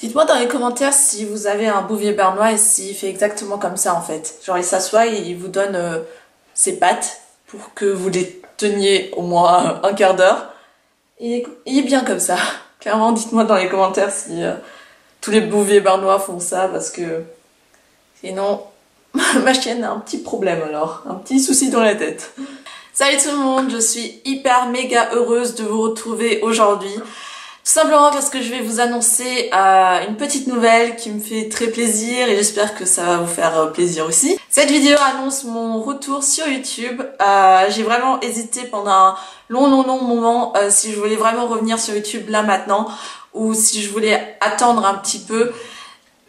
Dites-moi dans les commentaires si vous avez un bouvier bernois et s'il fait exactement comme ça en fait. Genre il s'assoit et il vous donne ses pattes pour que vous les teniez au moins un quart d'heure. Et il est bien comme ça. Clairement, dites-moi dans les commentaires si tous les bouviers bernois font ça parce que sinon ma chienne a un petit problème alors, un petit souci dans la tête. Salut tout le monde, je suis hyper méga heureuse de vous retrouver aujourd'hui. Tout simplement parce que je vais vous annoncer une petite nouvelle qui me fait très plaisir et j'espère que ça va vous faire plaisir aussi. Cette vidéo annonce mon retour sur YouTube. J'ai vraiment hésité pendant un long moment si je voulais vraiment revenir sur YouTube là maintenant ou si je voulais attendre un petit peu.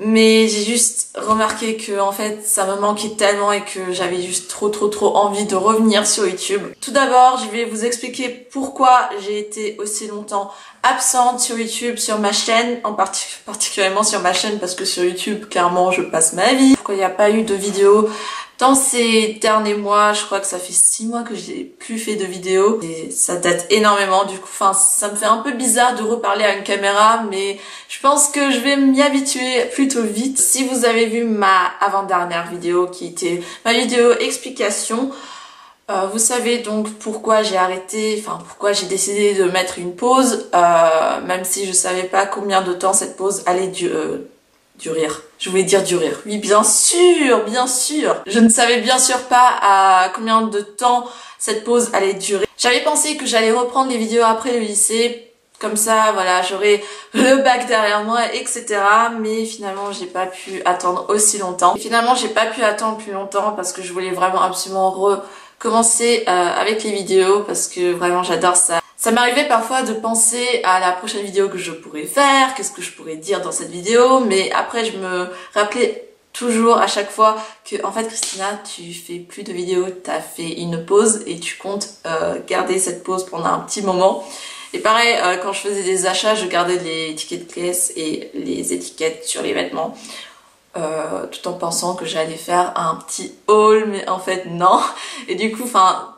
Mais j'ai juste remarqué que en fait ça me manquait tellement et que j'avais juste trop envie de revenir sur YouTube. Tout d'abord, je vais vous expliquer pourquoi j'ai été aussi longtemps absente sur YouTube, sur ma chaîne, particulièrement sur ma chaîne parce que sur YouTube, clairement, je passe ma vie. Pourquoi il n'y a pas eu de vidéo dans ces derniers mois. Je crois que ça fait 6 mois que j'ai plus fait de vidéos et ça date énormément. Du coup, ça me fait un peu bizarre de reparler à une caméra, mais je pense que je vais m'y habituer plutôt vite. Si vous avez vu ma avant-dernière vidéo qui était ma vidéo explication, vous savez donc pourquoi j'ai arrêté, pourquoi j'ai décidé de mettre une pause, même si je savais pas combien de temps cette pause allait durer. Je voulais dire durer. Oui, bien sûr. Je ne savais bien sûr pas à combien de temps cette pause allait durer. J'avais pensé que j'allais reprendre les vidéos après le lycée. Comme ça, voilà, j'aurai le bac derrière moi, etc. Mais finalement, j'ai pas pu attendre aussi longtemps. Et finalement, j'ai pas pu attendre plus longtemps parce que je voulais vraiment absolument recommencer avec les vidéos parce que vraiment, j'adore ça. Ça m'arrivait parfois de penser à la prochaine vidéo que je pourrais faire, qu'est-ce que je pourrais dire dans cette vidéo, mais après, je me rappelais toujours à chaque fois que, en fait, Christina, tu fais plus de vidéos, t'as fait une pause et tu comptes garder cette pause pendant un petit moment. Et pareil, quand je faisais des achats, je gardais les tickets de caisse et les étiquettes sur les vêtements, tout en pensant que j'allais faire un petit haul, mais en fait non. Et du coup,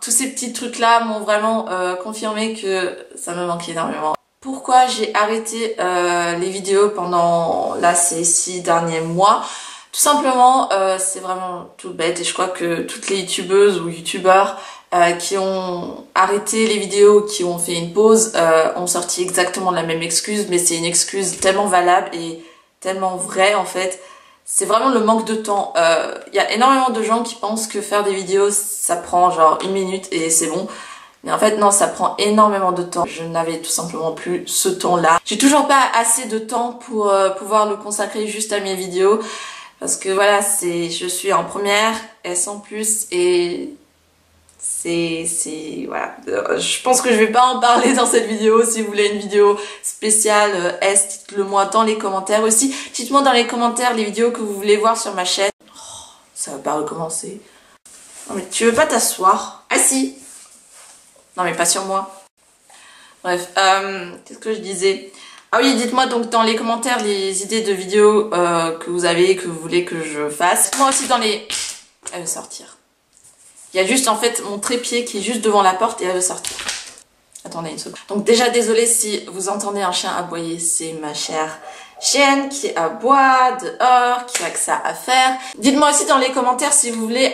tous ces petits trucs-là m'ont vraiment confirmé que ça me manquait énormément. Pourquoi j'ai arrêté les vidéos pendant là ces 6 derniers mois? Tout simplement, c'est vraiment tout bête et je crois que toutes les youtubeuses ou youtubeurs qui ont arrêté les vidéos, qui ont fait une pause, ont sorti exactement la même excuse, mais c'est une excuse tellement valable et tellement vraie en fait. C'est vraiment le manque de temps. Y a énormément de gens qui pensent que faire des vidéos, ça prend genre 1 minute et c'est bon. Mais en fait non, ça prend énormément de temps. Je n'avais tout simplement plus ce temps-là. J'ai toujours pas assez de temps pour pouvoir le consacrer juste à mes vidéos. Parce que voilà, je suis en première, S en plus, et voilà. Je pense que je vais pas en parler dans cette vidéo. Si vous voulez une vidéo spéciale S, dites-le moi dans les commentaires aussi. Dites-moi dans les commentaires les vidéos que vous voulez voir sur ma chaîne. Oh, ça va pas recommencer. Non mais tu veux pas t'asseoir? Ah si. Non mais pas sur moi. Bref, qu'est-ce que je disais? Ah oui, dites-moi donc dans les commentaires les idées de vidéos que vous avez, que vous voulez que je fasse. Moi aussi dans les... Elle veut sortir. Il y a juste en fait mon trépied qui est juste devant la porte et elle veut sortir. Attendez une seconde. Donc déjà désolée si vous entendez un chien aboyer, c'est ma chère chienne qui aboie dehors, qui a que ça à faire. Dites-moi aussi dans les commentaires si vous voulez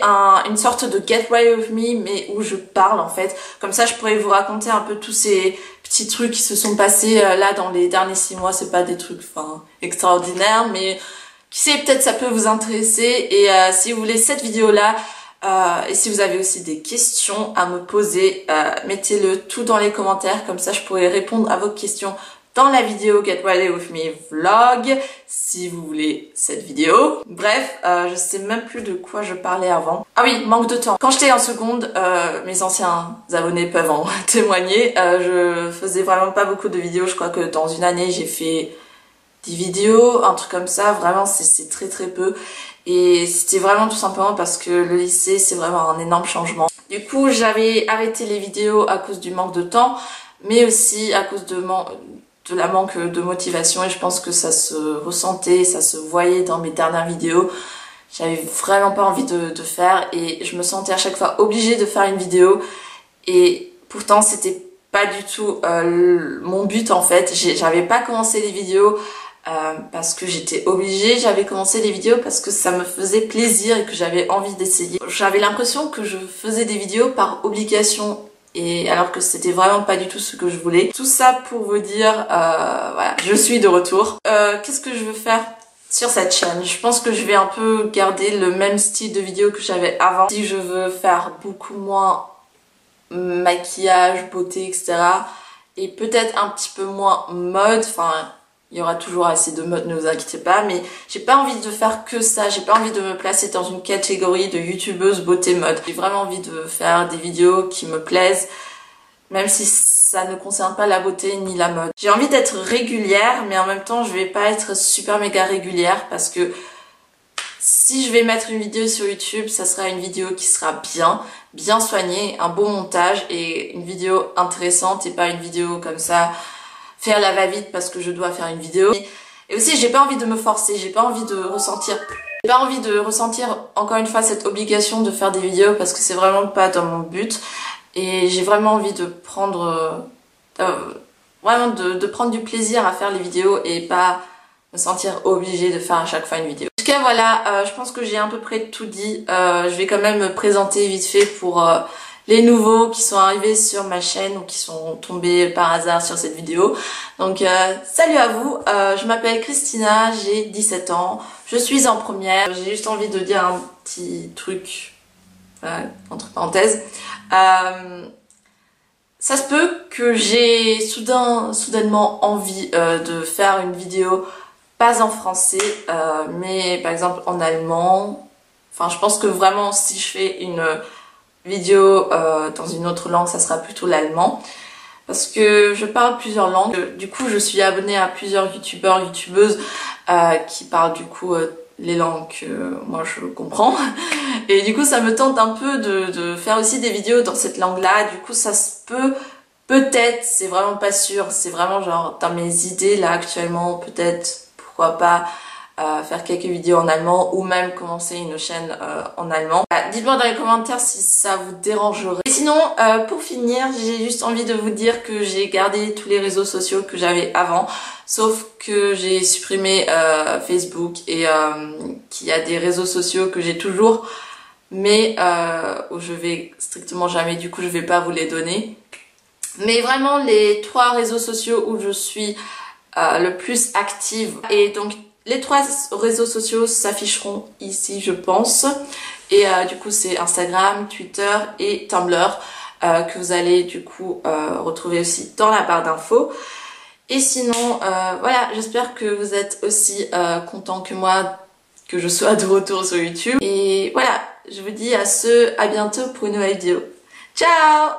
une sorte de Get Ready With Me, mais où je parle en fait. Comme ça je pourrais vous raconter un peu tous ces petits trucs qui se sont passés là dans les derniers 6 mois. C'est pas des trucs extraordinaires, mais qui sait, peut-être ça peut vous intéresser. Et si vous voulez cette vidéo là, et si vous avez aussi des questions à me poser, mettez-le tout dans les commentaires, comme ça je pourrai répondre à vos questions dans la vidéo Get Ready With Me Vlog, si vous voulez cette vidéo. Bref, je sais même plus de quoi je parlais avant. Ah oui, manque de temps. Quand j'étais en seconde, mes anciens abonnés peuvent en témoigner, je faisais vraiment pas beaucoup de vidéos. Je crois que dans une année j'ai fait 10 vidéos, un truc comme ça. Vraiment c'est très peu. Et c'était vraiment tout simplement parce que le lycée c'est vraiment un énorme changement. Du coup j'avais arrêté les vidéos à cause du manque de temps, mais aussi à cause de la manque de motivation, et je pense que ça se ressentait, ça se voyait dans mes dernières vidéos. J'avais vraiment pas envie de faire et je me sentais à chaque fois obligée de faire une vidéo, et pourtant c'était pas du tout mon but en fait. J'avais pas commencé les vidéos parce que j'étais obligée. J'avais commencé les vidéos parce que ça me faisait plaisir et que j'avais envie d'essayer. J'avais l'impression que je faisais des vidéos par obligation, et alors que c'était vraiment pas du tout ce que je voulais. Tout ça pour vous dire, voilà, je suis de retour. Qu'est-ce que je veux faire sur cette chaîne? Je pense que je vais un peu garder le même style de vidéo que j'avais avant. Si je veux faire beaucoup moins maquillage, beauté, etc. et peut-être un petit peu moins mode, enfin il y aura toujours assez de mode, ne vous inquiétez pas, mais j'ai pas envie de faire que ça, j'ai pas envie de me placer dans une catégorie de youtubeuse beauté mode. J'ai vraiment envie de faire des vidéos qui me plaisent, même si ça ne concerne pas la beauté ni la mode. J'ai envie d'être régulière, mais en même temps je vais pas être super méga régulière, parce que si je vais mettre une vidéo sur YouTube, ça sera une vidéo qui sera bien soignée, un beau montage et une vidéo intéressante, et pas une vidéo comme ça, faire la va-vite parce que je dois faire une vidéo. Et aussi, j'ai pas envie de me forcer, j'ai pas envie de ressentir encore une fois cette obligation de faire des vidéos, parce que c'est vraiment pas dans mon but. Et j'ai vraiment envie de prendre, de prendre du plaisir à faire les vidéos et pas me sentir obligée de faire à chaque fois une vidéo. En tout cas voilà, je pense que j'ai à peu près tout dit. Je vais quand même me présenter vite fait pour les nouveaux qui sont arrivés sur ma chaîne ou qui sont tombés par hasard sur cette vidéo. Donc salut à vous, je m'appelle Christina, j'ai 17 ans, je suis en première. J'ai juste envie de dire un petit truc, entre parenthèses. Ça se peut que j'ai soudainement envie de faire une vidéo pas en français, mais par exemple en allemand. Enfin, je pense que vraiment si je fais une vidéo dans une autre langue, ça sera plutôt l'allemand, parce que je parle plusieurs langues. Du coup, je suis abonnée à plusieurs youtubeurs, youtubeuses qui parlent du coup les langues que moi je comprends. Et du coup, ça me tente un peu de faire aussi des vidéos dans cette langue-là. Du coup, ça se peut, peut-être, c'est vraiment pas sûr, c'est vraiment genre dans mes idées là actuellement, peut-être, pourquoi pas faire quelques vidéos en allemand, ou même commencer une chaîne en allemand. Dites-moi dans les commentaires si ça vous dérangerait. Et sinon, pour finir, j'ai juste envie de vous dire que j'ai gardé tous les réseaux sociaux que j'avais avant, sauf que j'ai supprimé Facebook, et qu'il y a des réseaux sociaux que j'ai toujours, mais où je vais strictement jamais, du coup je vais pas vous les donner. Mais vraiment les 3 réseaux sociaux où je suis le plus active, et donc les 3 réseaux sociaux s'afficheront ici, je pense. Et du coup, c'est Instagram, Twitter et Tumblr que vous allez du coup retrouver aussi dans la barre d'infos. Et sinon, voilà, j'espère que vous êtes aussi contents que moi que je sois de retour sur YouTube. Et voilà, je vous dis à bientôt pour une nouvelle vidéo. Ciao!